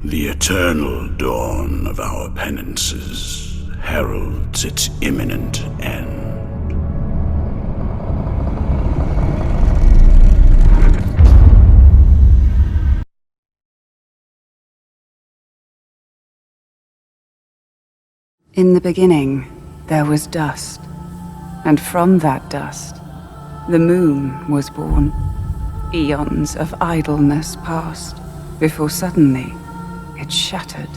The eternal dawn of our penances heralds its imminent end. In the beginning, there was dust, and from that dust, the moon was born. Eons of idleness passed, before suddenly it shattered.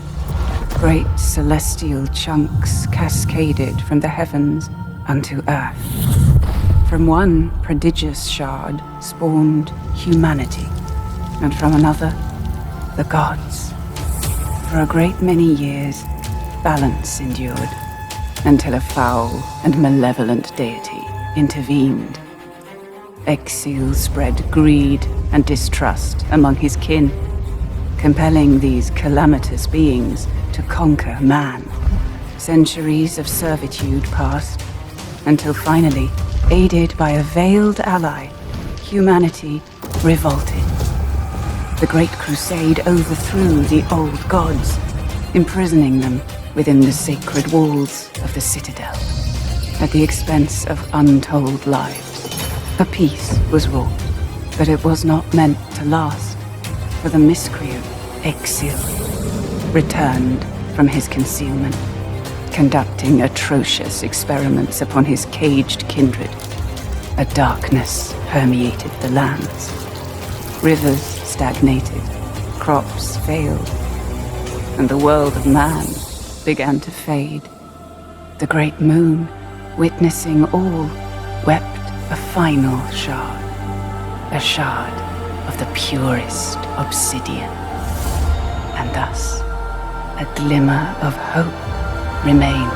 Great celestial chunks cascaded from the heavens unto earth. From one prodigious shard spawned humanity, and from another, the gods. For a great many years, balance endured, until a foul and malevolent deity intervened. Exile spread greed and distrust among his kin, compelling these calamitous beings to conquer man. Centuries of servitude passed, until finally, aided by a veiled ally, humanity revolted. The Great Crusade overthrew the old gods, imprisoning them within the sacred walls of the Citadel, at the expense of untold lives. A peace was wrought, but it was not meant to last, for the miscreant, Exil, returned from his concealment, conducting atrocious experiments upon his caged kindred. A darkness permeated the lands. Rivers stagnated, crops failed, and the world of man began to fade. The great moon, witnessing all, wept a final shard. A shard of the purest obsidian. And thus, a glimmer of hope remains.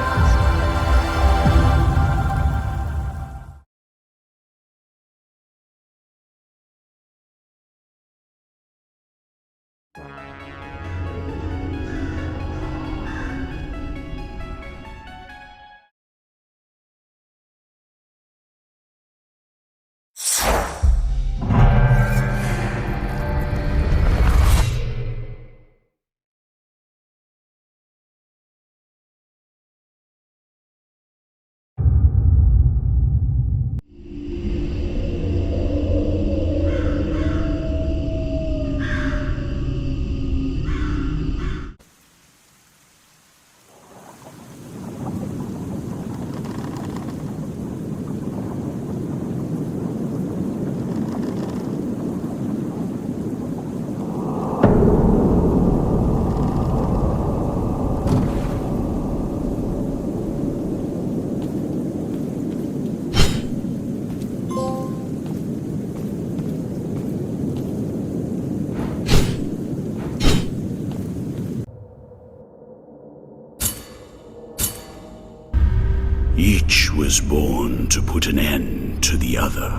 Each was born to put an end to the other.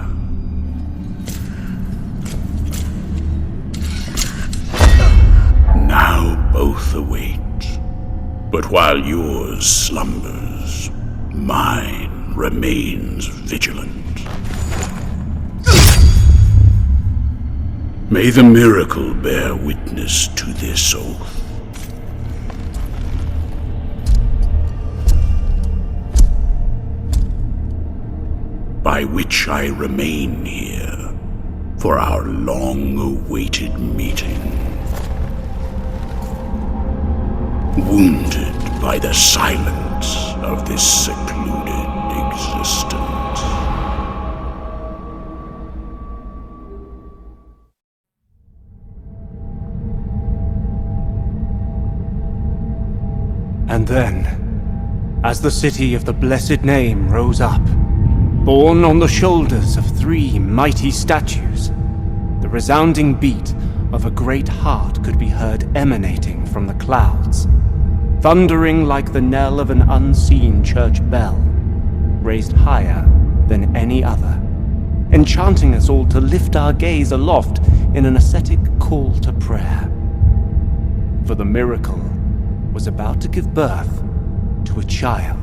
Now both await, but while yours slumbers, mine remains vigilant. May the miracle bear witness to this oath. By which I remain here for our long-awaited meeting. Wounded by the silence of this secluded existence. And then, as the city of the blessed name rose up, borne on the shoulders of 3 mighty statues, the resounding beat of a great heart could be heard emanating from the clouds, thundering like the knell of an unseen church bell, raised higher than any other, enchanting us all to lift our gaze aloft in an ascetic call to prayer. For the miracle was about to give birth to a child.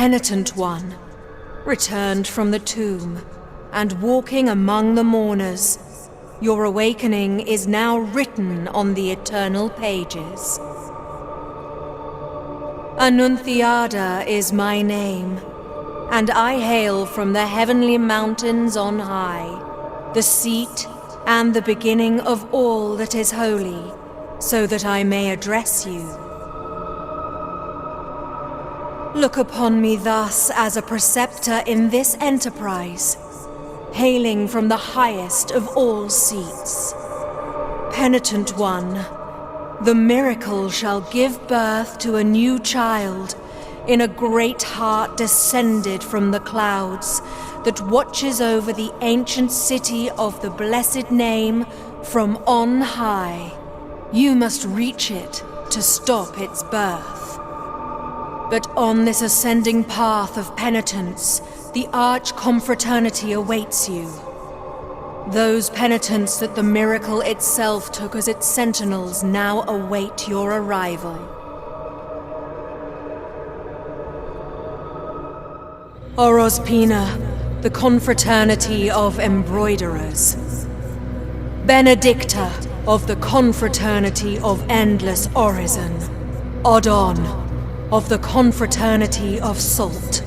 Penitent one, returned from the tomb, and walking among the mourners, your awakening is now written on the eternal pages. Annunciada is my name, and I hail from the heavenly mountains on high, the seat and the beginning of all that is holy, so that I may address you. Look upon me thus as a preceptor in this enterprise, hailing from the highest of all seats. Penitent one, the miracle shall give birth to a new child in a great heart descended from the clouds that watches over the ancient city of the blessed name from on high. You must reach it to stop its birth. But on this ascending path of penitence, the arch-confraternity awaits you. Those penitents that the miracle itself took as its sentinels now await your arrival. Orospina, the confraternity of embroiderers. Benedicta, of the confraternity of endless orison. Odon, of the confraternity of salt.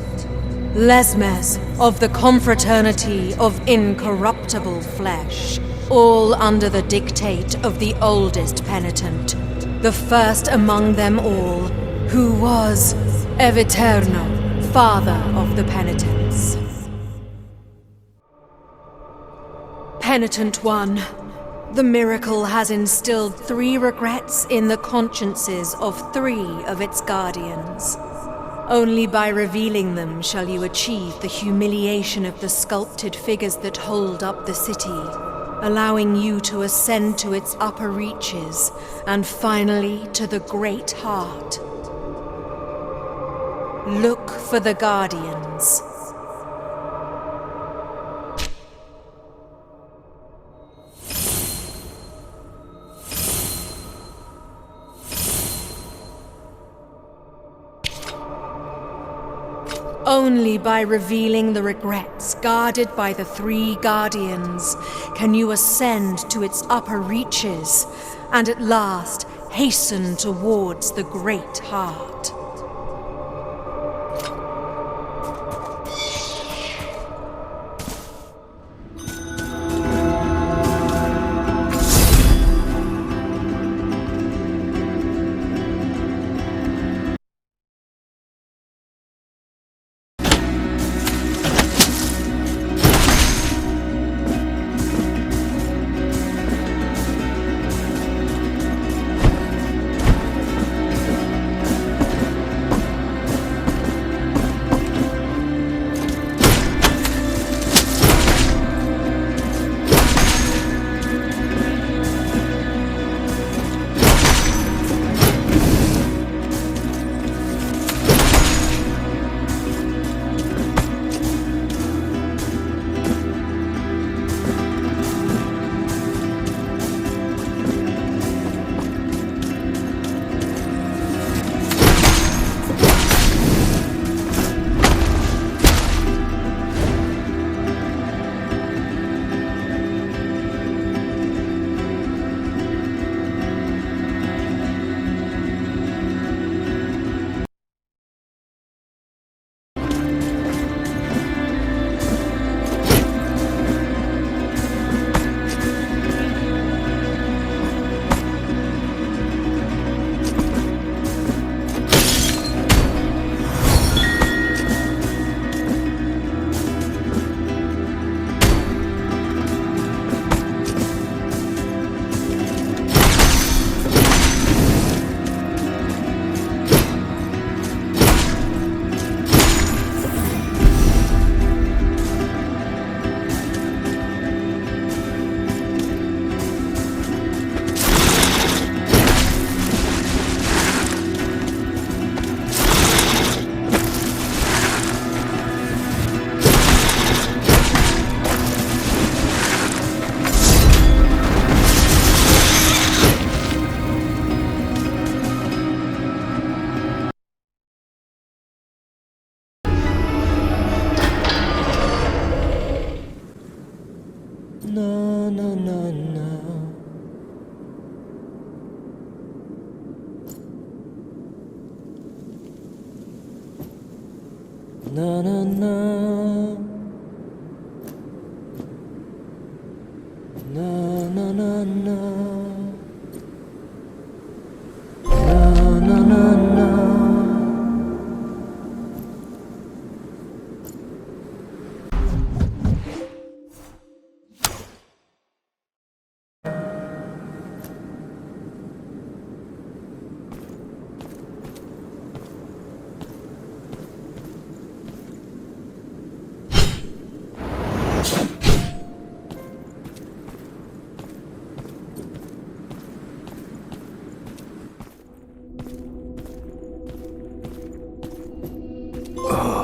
Lesmes, of the confraternity of incorruptible flesh, all under the dictate of the oldest penitent, the first among them all, who was Eviterno, father of the penitents. Penitent one, the miracle has instilled 3 regrets in the consciences of 3 of its guardians. Only by revealing them shall you achieve the humiliation of the sculpted figures that hold up the city, allowing you to ascend to its upper reaches, and finally to the great heart. Look for the guardians. Only by revealing the regrets guarded by the 3 guardians can you ascend to its upper reaches and at last hasten towards the great heart. Na na na. Na na na na. Na na na na. Ah.